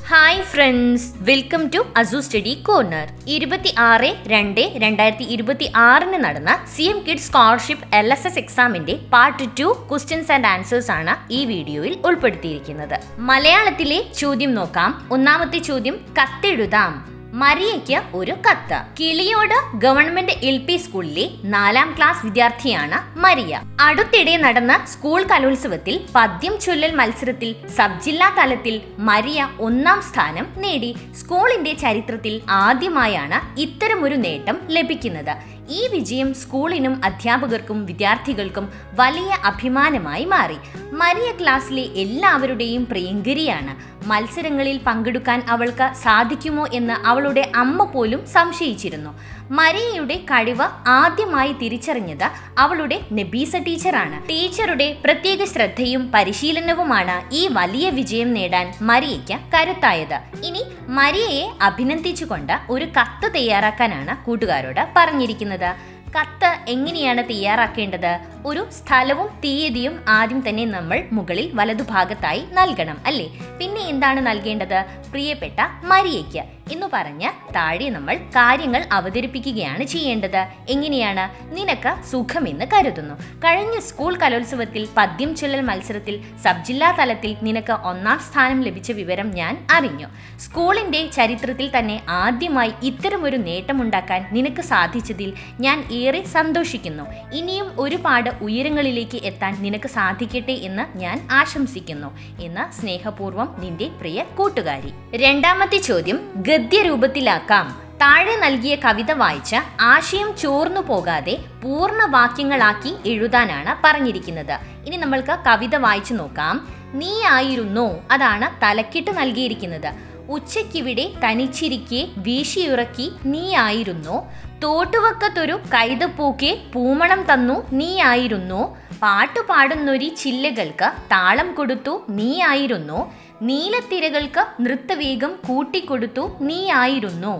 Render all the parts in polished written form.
Hi friends, welcome to അസു study corner. 26/2/2026 നടന്ന CM kids scholarship LSS എക്സാമിന്റെ part 2 questions and answers ആണ് ഈ വീഡിയോയിൽ ഉൾപ്പെടുത്തിയിരിക്കുന്നത്. മലയാളത്തിലെ ചോദ്യം നോക്കാം. ഒന്നാമത്തെ ചോദ്യം, കത്തെഴുതാം. മരിയയ്ക്ക് ഒരു കത്ത്. കിളിയോട് ഗവൺമെന്റ് LP സ്കൂളിലെ 4ാം ക്ലാസ് വിദ്യാർത്ഥിയാണ് മരിയ. അടുത്തിടെ നടന്ന സ്കൂൾ കലോത്സവത്തിൽ പദ്യം ചൊല്ലൽ മത്സരത്തിൽ സബ് ജില്ലാ തലത്തിൽ മരിയ 1ാം സ്ഥാനം നേടി. സ്കൂളിന്റെ ചരിത്രത്തിൽ ആദ്യമായാണ് ഇത്തരമൊരു നേട്ടം ലഭിക്കുന്നത്. ഈ വിജയം സ്കൂളിനും അധ്യാപകർക്കും വിദ്യാർത്ഥികൾക്കും വലിയ അഭിമാനമായി മാറി. മരിയ ക്ലാസ്സിലെ എല്ലാവരുടെയും പ്രിയങ്കരിയാണ്. മത്സരങ്ങളിൽ പങ്കെടുക്കാൻ അവൾക്ക് സാധിക്കുമോ എന്ന് അവളുടെ അമ്മ പോലും സംശയിച്ചിരുന്നു. മരിയയുടെ കഴിവ് ആദ്യമായി തിരിച്ചറിഞ്ഞത് അവളുടെ നബീസ ടീച്ചറാണ്. ടീച്ചറുടെ പ്രത്യേക ശ്രദ്ധയും പരിശീലനവുമാണ് ഈ വലിയ വിജയം നേടാൻ മരിയയ്ക്ക് കരുത്തായത്. ഇനി മരിയയെ അഭിനന്ദിച്ചുകൊണ്ട് ഒരു കത്ത് തയ്യാറാക്കാനാണ് കൂട്ടുകാരോട് പറഞ്ഞിരിക്കുന്നത്. കത്ത് എങ്ങനെയാണ് തയ്യാറാക്കേണ്ടത്? ഒരു സ്ഥലവും തീയതിയും ആദ്യം തന്നെ നമ്മൾ മുകളിൽ വലതുഭാഗത്തായി നൽകണം, അല്ലേ? പിന്നെ എന്താണ് നൽകേണ്ടത്? പ്രിയപ്പെട്ട മരിയയ്ക്ക് എന്ന് പറഞ്ഞ് താഴെ നമ്മൾ കാര്യങ്ങൾ അവതരിപ്പിക്കുകയാണ് ചെയ്യേണ്ടത്. എങ്ങനെയാണ്? നിനക്ക് സുഖമെന്ന് കരുതുന്നു. കഴിഞ്ഞ സ്കൂൾ കലോത്സവത്തിൽ പദ്യം ചൊല്ലൽ മത്സരത്തിൽ സബ് ജില്ലാ തലത്തിൽ നിനക്ക് 1ാം സ്ഥാനം ലഭിച്ച വിവരം ഞാൻ അറിഞ്ഞു. സ്കൂളിന്റെ ചരിത്രത്തിൽ തന്നെ ആദ്യമായി ഇത്തരമൊരു നേട്ടമുണ്ടാക്കാൻ നിനക്ക് സാധിച്ചതിൽ ഞാൻ ഏറെ സന്തോഷിക്കുന്നു. ഇനിയും ഒരുപാട് ഉയരങ്ങളിലേക്ക് എത്താൻ നിനക്ക് സാധിക്കട്ടെ എന്ന് ഞാൻ ആശംസിക്കുന്നു എന്ന് സ്നേഹപൂർവ്വം നിന്റെ പ്രിയ കൂട്ടുകാരി. രണ്ടാമത്തെ ചോദ്യം, ഗദ്യരൂപത്തിലാക്കാം. താഴെ നൽകിയ കവിത വായിച്ച് ആശയം ചോർന്നു പോകാതെ പൂർണ്ണ വാക്യങ്ങളാക്കി എഴുതാനാണ് പറഞ്ഞിരിക്കുന്നത്. ഇനി നമ്മൾക്ക് കവിത വായിച്ചു നോക്കാം. നീ ആയിരുന്നോ, അതാണ് തലക്കിട്ട് നൽകിയിരിക്കുന്നത്. ഉച്ചയ്ക്കിവിടെ തനിച്ചിരിക്കെ വീശിയുറക്കി നീ ആയിരുന്നോ. തോട്ടുവക്കത്തൊരു കൈതപ്പൂക്കെ പൂമണം തന്നു നീ ആയിരുന്നോ. പാട്ടുപാടുന്നൊരി ചില്ലകൾക്ക് താളം കൊടുത്തു നീ ആയിരുന്നോ. നീലത്തിരകൾക്ക് നൃത്തവേഗം കൂട്ടിക്കൊടുത്തു നീ ആയിരുന്നോ.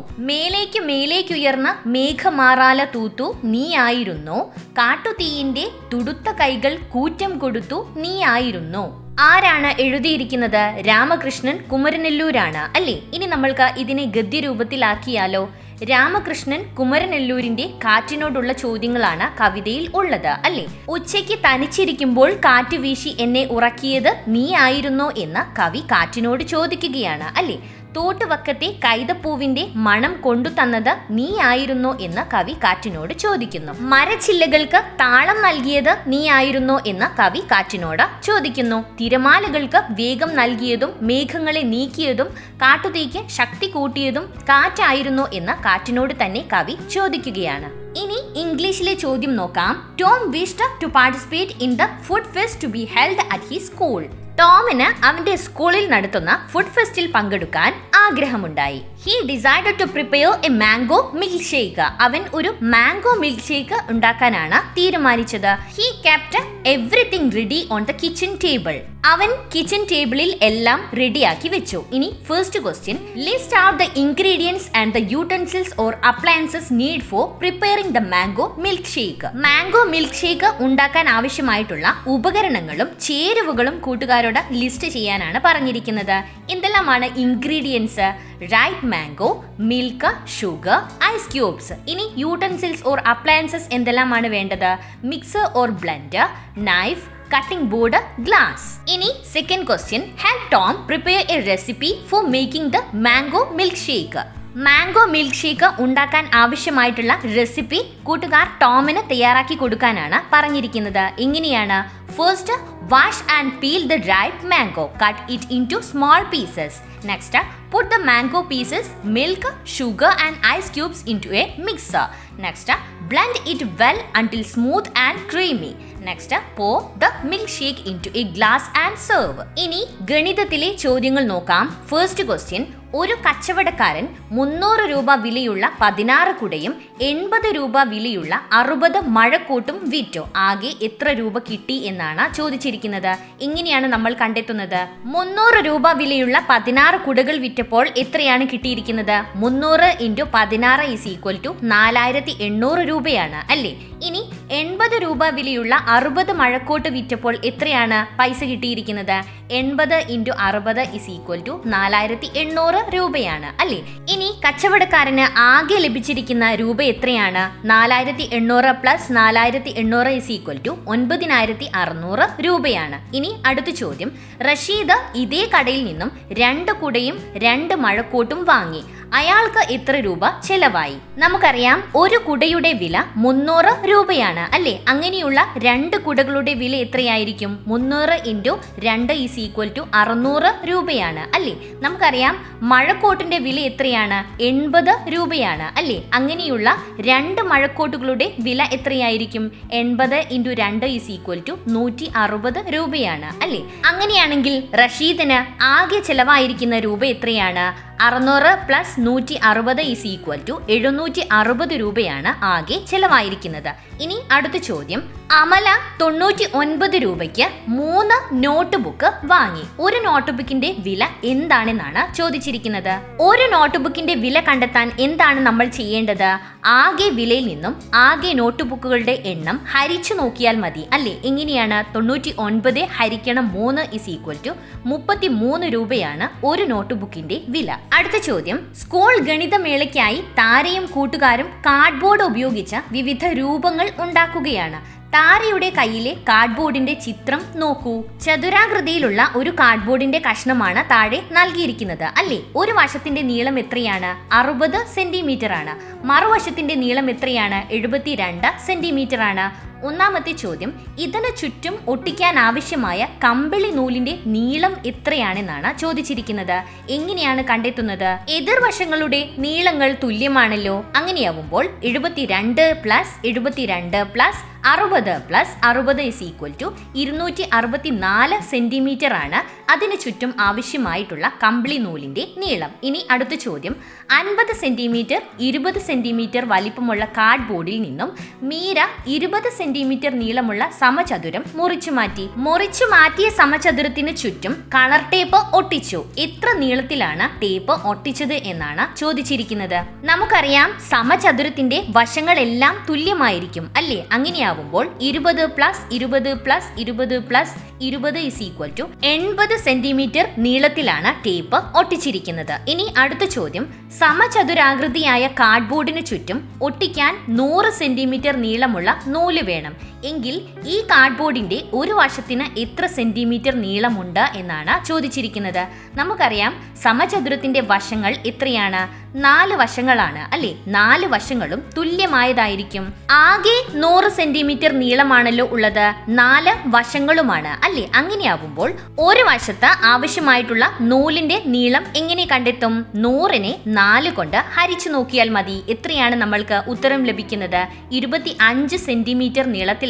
മേലേക്കുയർന്ന മേഘമാറാല തൂത്തു നീ ആയിരുന്നോ. കാട്ടുതീയിന്റെ തുടുത്ത കൈകൾ കൂറ്റം കൊടുത്തു നീ ആയിരുന്നോ. ആരാണ് എഴുതിയിരിക്കുന്നത്? രാമകൃഷ്ണൻ കുമരനെല്ലൂരാണ്, അല്ലേ? ഇനി നമ്മൾക്ക് ഇതിനെ ഗദ്യരൂപത്തിലാക്കിയാലോ? രാമകൃഷ്ണൻ കുമരനെല്ലൂരിന്റെ കാറ്റിനോടുള്ള ചോദ്യങ്ങളാണ് കവിതയിൽ ഉള്ളത്, അല്ലേ? ഉച്ചയ്ക്ക് തനിച്ചിരിക്കുമ്പോൾ കാറ്റ് വീശി എന്നെ ഉറക്കിയത് നീ ആയിരുന്നോ എന്ന് കവി കാറ്റിനോട് ചോദിക്കുകയാണ്, അല്ലേ? തോട്ടുവക്കത്തെ കൈതപ്പൂവിന്റെ മണം കൊണ്ടു തന്നത് നീ ആയിരുന്നോ എന്ന് കവി കാറ്റിനോട് ചോദിക്കുന്നു. മരച്ചില്ലകൾക്ക് താളം നൽകിയത് നീ ആയിരുന്നോ എന്ന് കവി കാറ്റിനോട് ചോദിക്കുന്നു. തിരമാലകൾക്ക് വേഗം നൽകിയതും മേഘങ്ങളെ നീക്കിയതും കാട്ടുതീക്ക് ശക്തി കൂട്ടിയതും കാറ്റായിരുന്നോ എന്ന് കാറ്റിനോട് തന്നെ കവി ചോദിക്കുകയാണ്. ഇനി ഇംഗ്ലീഷിലെ ചോദ്യം നോക്കാം. Tom wished to participate in the food fest to be held at his school. ടോമിന് അവന്റെ സ്കൂളിൽ നടത്തുന്ന ഫുഡ് ഫെസ്റ്റിൽ പങ്കെടുക്കാൻ ആഗ്രഹമുണ്ടായി. He decided to prepare a mango milk shake. അവൻ ഒരു മാംഗോ മിൽക്ക് ഷേക്ക് ഉണ്ടാക്കാനാണ് തീരുമാനിച്ചത്. He kept everything ready on the kitchen table. അവൻ കിച്ചൺ ടേബിളിൽ എല്ലാം റെഡിയാക്കി വെച്ചു. ഇനി first question, list out the ingredients and the utensils or appliances need for preparing the mango milk shake. Mango milk shake ഉണ്ടാക്കാൻ ആവശ്യമായിട്ടുള്ള ഉപകരണങ്ങളും ചേരുവകളും കൂട്ടുകാരോട് ലിസ്റ്റ് ചെയ്യാനാണ് പറഞ്ഞിരിക്കുന്നത്. എന്തെല്ലാമാണ് ingredients? Ripe mango, milk, sugar, ice cubes. ഇനി യൂട്ടൻസിൽസ് ഓർ അപ്ലയൻസസ് എന്തെല്ലാമാണ് വേണ്ടത്? Mixer or blender, knife, cutting board, glass. ഇനി second question, help Tom prepare a recipe for making the mango milkshake. Mango milk shake ഉണ്ടാക്കാൻ ആവശ്യമായിട്ടുള്ള recipe കൂട്ടുകാർ ടോമിന് തയ്യാറാക്കി കൊടുക്കാനാണ് പറഞ്ഞിരിക്കുന്നത്. എങ്ങനെയാണ്? First, wash and peel the ripe mango. Cut it into small pieces. Next, put the mango pieces, milk, sugar and ice cubes into a mixer. Next, blend it well until smooth and creamy. Next, pour the milkshake into a glass and serve. ഇനി ഗണിതത്തിലെ ചോദ്യങ്ങൾ നോക്കാം. First question, ഒരു കച്ചവടക്കാരൻ 300 രൂപ വിലയുള്ള 16 കുടയും 80 രൂപ വിലയുള്ള 60 മഴക്കോട്ടും വിറ്റു. ആകെ എത്ര രൂപ കിട്ടി എന്നാണ് ചോദിച്ചിരിക്കുന്നത്. ഇങ്ങനെയാണ് നമ്മൾ കണ്ടെത്തുന്നത്. 300 രൂപ വിലയുള്ള 16 കുടകൾ വിറ്റപ്പോൾ എത്രയാണ് കിട്ടിയിരിക്കുന്നത്? 300 × 16 = 4800 രൂപയാണ്, അല്ലേ? ഇനി 80 രൂപ വിലയുള്ള 60 മഴക്കോട്ട് വിറ്റപ്പോൾ എത്രയാണ് പൈസ കിട്ടിയിരിക്കുന്നത്? 80 × 60 = 4800 രൂപയാണ് അല്ലേ? ഇനി കച്ചവടക്കാരന് ആകെ ലഭിച്ചിരിക്കുന്ന രൂപ എത്രയാണ്? 4800 + 4800 = 9600 രൂപയാണ്. ഇനി അടുത്ത ചോദ്യം, റഷീദ് ഇതേ കടയിൽ നിന്നും 2 കുടയും 2 മഴക്കോട്ടും വാങ്ങി. അയാൾക്ക് എത്ര രൂപ ചെലവായി? നമുക്കറിയാം ഒരു കുടയുടെ വില 300 രൂപയാണ് അല്ലേ? അങ്ങനെയുള്ള 2 കുടകളുടെ വില എത്രയായിരിക്കും? 300 × 2 = 600 രൂപയാണ് അല്ലേ? നമുക്കറിയാം മഴക്കോട്ടിന്റെ വില എത്രയാണ്? 80 രൂപയാണ് അല്ലേ? അങ്ങനെയുള്ള 2 മഴക്കോട്ടുകളുടെ വില എത്രയായിരിക്കും? 80 × 2 = 160 രൂപയാണ് അല്ലേ? അങ്ങനെയാണെങ്കിൽ റഷീദിന് ആകെ ചെലവായിരിക്കുന്ന രൂപ എത്രയാണ്? 600 + 160 = 760 രൂപയാണ് ആകെ ചെലവായിരിക്കുന്നത്. ഇനി അടുത്ത ചോദ്യം, അമല 99 രൂപയ്ക്ക് 3 നോട്ട് ബുക്ക് വാങ്ങി. ഒരു നോട്ട് ബുക്കിന്റെ വില എന്താണെന്നാണ് ചോദിച്ചിരിക്കുന്നത്. ഒരു നോട്ട് ബുക്കിന്റെ വില കണ്ടെത്താൻ എന്താണ് നമ്മൾ ചെയ്യേണ്ടത്? ആകെ വിലയിൽ നിന്നും ആകെ നോട്ട് ബുക്കുകളുടെ എണ്ണം ഹരിച്ചു നോക്കിയാൽ മതി അല്ലേ? എങ്ങനെയാണ്? 99 ഹരിക്കണം 3 = 33 രൂപയാണ് ഒരു നോട്ട് ബുക്കിന്റെ വില. അടുത്ത ചോദ്യം, സ്കൂൾ ഗണിതമേളയ്ക്കായി താരയും കൂട്ടുകാരും കാർഡ്ബോർഡ് ഉപയോഗിച്ച് വിവിധ രൂപങ്ങൾ ഉണ്ടാക്കുകയാണ്. താരയുടെ കയ്യിലെ കാർഡ്ബോർഡിന്റെ ചിത്രം നോക്കൂ. ചതുരാകൃതിയിലുള്ള ഒരു കാർഡ്ബോർഡിന്റെ കഷ്ണമാണ് താഴെ നൽകിയിരിക്കുന്നത് അല്ലേ? ഒരു വശത്തിന്റെ നീളം എത്രയാണ്? 60 സെന്റിമീറ്റർ ആണ്. മറുവശത്തിന്റെ നീളം എത്രയാണ്? 72 സെന്റിമീറ്റർ ആണ്. ഒന്നാമത്തെ ചോദ്യം, ഇതിന് ചുറ്റും ഒട്ടിക്കാൻ ആവശ്യമായ കമ്പിളി നൂലിന്റെ നീളം എത്രയാണെന്നാണ് ചോദിച്ചിരിക്കുന്നത്. എങ്ങനെയാണ് കണ്ടെത്തുന്നത്? എതിർവശങ്ങളുടെ നീളങ്ങൾ തുല്യമാണല്ലോ. അങ്ങനെയാവുമ്പോൾ 72 + 72 + 60 + 60 = 264 സെന്റിമീറ്റർ ആണ് അതിന് ചുറ്റും ആവശ്യമായിട്ടുള്ള കമ്പിളി നൂലിന്റെ നീളം. ഇനി അടുത്ത ചോദ്യം, 50 സെന്റിമീറ്റർ 20 സെന്റിമീറ്റർ വലിപ്പമുള്ള കാർഡ്ബോർഡിൽ നിന്നും മീര 20 സെന്റിമീറ്റർ നീളമുള്ള സമചതുരം മുറിച്ചു മാറ്റിയ സമചതുരത്തിന് ചുറ്റും കളർ ടേപ്പ് ഒട്ടിച്ചു. എത്ര നീളത്തിലാണ് ടേപ്പ് ഒട്ടിച്ചത് എന്നാണ് ചോദിച്ചിരിക്കുന്നത്. നമുക്കറിയാം സമചതുരത്തിന്റെ വശങ്ങളെല്ലാം തുല്യമായിരിക്കും അല്ലേ? അങ്ങനെയാവുമ്പോൾ 20 + 20 + 20 + 20 = 80 സെന്റിമീറ്റർ നീളത്തിലാണ് ടേപ്പ് ഒട്ടിച്ചിരിക്കുന്നത്. ഇനി അടുത്ത ചോദ്യം, സമചതുരാകൃതിയായ കാർഡ്ബോർഡിന് ചുറ്റും ഒട്ടിക്കാൻ 100 സെന്റിമീറ്റർ നീളമുള്ള നൂല് വേണം. എങ്കിൽ ഈ കാർഡ്ബോർഡിന്റെ ഒരു വശത്തിന് എത്ര സെന്റിമീറ്റർ നീളമുണ്ട് എന്നാണ് ചോദിച്ചിരിക്കുന്നത്. നമുക്കറിയാം സമചതുരത്തിന്റെ വശങ്ങൾ എത്രയാണ്? 4 വശങ്ങളാണ് അല്ലേ? 4 വശങ്ങളും തുല്യമായതായിരിക്കും. ആകെ 100 സെന്റിമീറ്റർ നീളമാണല്ലോ ഉള്ളത്, 4 വശങ്ങളുമാണ് അല്ലേ? അങ്ങനെയാവുമ്പോൾ ഒരു വശത്ത് ആവശ്യമായിട്ടുള്ള നൂലിന്റെ നീളം എങ്ങനെ കണ്ടെത്തും? 100നെ 4 കൊണ്ട് ഹരിച്ചു നോക്കിയാൽ മതി. എത്രയാണ് നമ്മൾക്ക് ഉത്തരം ലഭിക്കുന്നത്? 25 സെന്റിമീറ്റർ നീളത്തിലാണ്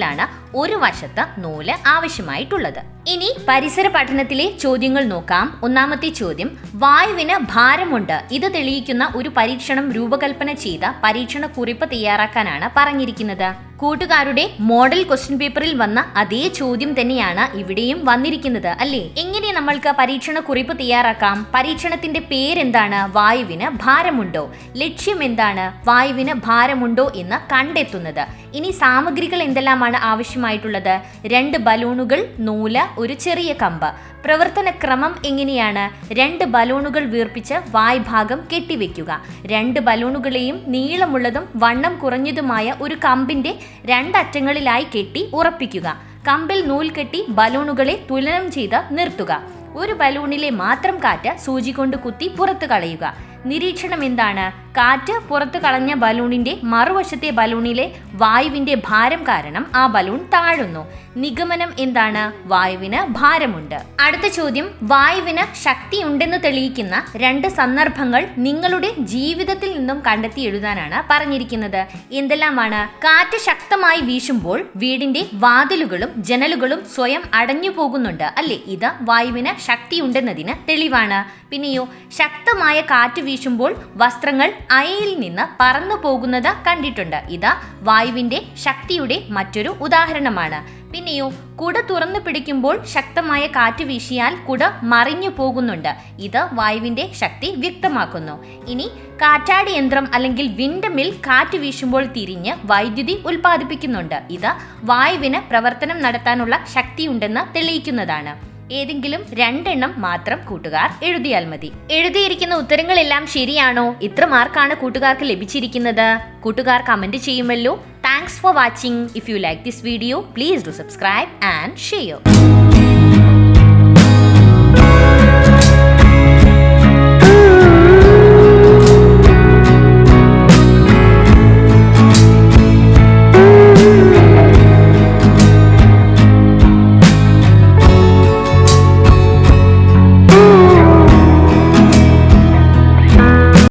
ഒരു വശത്ത് നൂല് ആവശ്യമായിട്ടുള്ളത്. ഇനി പരിസര പഠനത്തിലെ ചോദ്യങ്ങൾ നോക്കാം. ഒന്നാമത്തെ ചോദ്യം, വായുവിന് ഭാരമുണ്ട്. ഇത് തെളിയിക്കുന്ന ഒരു പരീക്ഷണം രൂപകൽപ്പന ചെയ്ത പരീക്ഷണ കുറിപ്പ് തയ്യാറാക്കാനാണ് പറഞ്ഞിരിക്കുന്നത്. കൂട്ടുകാരുടെ മോഡൽ ക്വസ്റ്റ്യൻ പേപ്പറിൽ വന്ന അതേ ചോദ്യം തന്നെയാണ് ഇവിടെയും വന്നിരിക്കുന്നത് അല്ലേ? എങ്ങനെ നമ്മൾക്ക് പരീക്ഷണ കുറിപ്പ് തയ്യാറാക്കാം? പരീക്ഷണത്തിന്റെ പേരെന്താണ്? വായുവിന് ഭാരമുണ്ടോ. ലക്ഷ്യം എന്താണ്? വായുവിന് ഭാരമുണ്ടോ എന്ന് കണ്ടെത്തുന്നത്. ഇനി സാമഗ്രികൾ എന്തെല്ലാമാണ് ആവശ്യമായിട്ടുള്ളത്? 2 ബലൂണുകൾ, നൂല്, ഒരു ചെറിയ കമ്പ്. പ്രവർത്തന ക്രമം എങ്ങനെയാണ്? 2 ബലൂണുകൾ വീർപ്പിച്ച് വായ്ഭാഗം കെട്ടിവെക്കുക. 2 ബലൂണുകളെയും നീളമുള്ളതും വണ്ണം കുറഞ്ഞതുമായ ഒരു കമ്പിന്റെ 2 അറ്റങ്ങളിലായി കെട്ടി ഉറപ്പിക്കുക. കമ്പിൽ നൂൽ കെട്ടി ബലൂണുകളെ തുലനം ചെയ്ത് നിർത്തുക. ഒരു ബലൂണിലെ മാത്രം കാറ്റ് സൂചി കൊണ്ട് കുത്തി പുറത്തു കളയുക. നിരീക്ഷണം എന്താണ്? കാറ്റ് പുറത്തു കളഞ്ഞ ബലൂണിന്റെ മറുവശത്തെ ബലൂണിലെ വായുവിന്റെ ഭാരം കാരണം ആ ബലൂൺ താഴുന്നു. നിഗമനം എന്താണ്? വായുവിന് ഭാരമുണ്ട്. അടുത്ത ചോദ്യം, വായുവിന് ശക്തിയുണ്ടെന്ന് തെളിയിക്കുന്ന 2 സന്ദർഭങ്ങൾ നിങ്ങളുടെ ജീവിതത്തിൽ നിന്നും കണ്ടെത്തി എഴുതാനാണ് പറഞ്ഞിരിക്കുന്നത്. എന്തെല്ലാമാണ്? കാറ്റ് ശക്തമായി വീശുമ്പോൾ വീടിന്റെ വാതിലുകളും ജനലുകളും സ്വയം അടഞ്ഞു പോകുന്നുണ്ട് അല്ലേ? ഇത് വായുവിന് ശക്തിയുണ്ടെന്നതിന് തെളിവാണ്. പിന്നെയോ, ശക്തമായ കാറ്റ് വീശുമ്പോൾ വസ്ത്രങ്ങൾ അയയിൽ നിന്ന് പറന്നു പോകുന്നത് കണ്ടിട്ടുണ്ട്. ഇത് വായുവിന്റെ ശക്തിയുടെ മറ്റൊരു ഉദാഹരണമാണ്. പിന്നെയോ കുട തുറന്നു പിടിക്കുമ്പോൾ ശക്തമായ കാറ്റ് വീശിയാൽ കുട മറിഞ്ഞു പോകുന്നുണ്ട്. ഇത് വായുവിന്റെ ശക്തി വ്യക്തമാക്കുന്നു. ഇനി കാറ്റാടി യന്ത്രം അല്ലെങ്കിൽ വിൻഡ് മിൽ കാറ്റ് വീശുമ്പോൾ തിരിഞ്ഞ് വൈദ്യുതി ഉൽപ്പാദിപ്പിക്കുന്നുണ്ട്. ഇത് വായുവിന് പ്രവർത്തനം നടത്താനുള്ള ശക്തിയുണ്ടെന്ന് തെളിയിക്കുന്നതാണ്. ഏതെങ്കിലും 2 എണ്ണം മാത്രം കൂട്ടുകാർ എഴുതിയാൽ മതി. എഴുതിയിരിക്കുന്ന ഉത്തരങ്ങളെല്ലാം ശരിയാണോ? ഇത്ര മാർക്കാണ് കൂട്ടുകാർക്ക് ലഭിച്ചിരിക്കുന്നത്. കൂട്ടുകാർ കമന്റ് ചെയ്യുമല്ലോ. Thanks for watching. If you like this video, please do subscribe and share.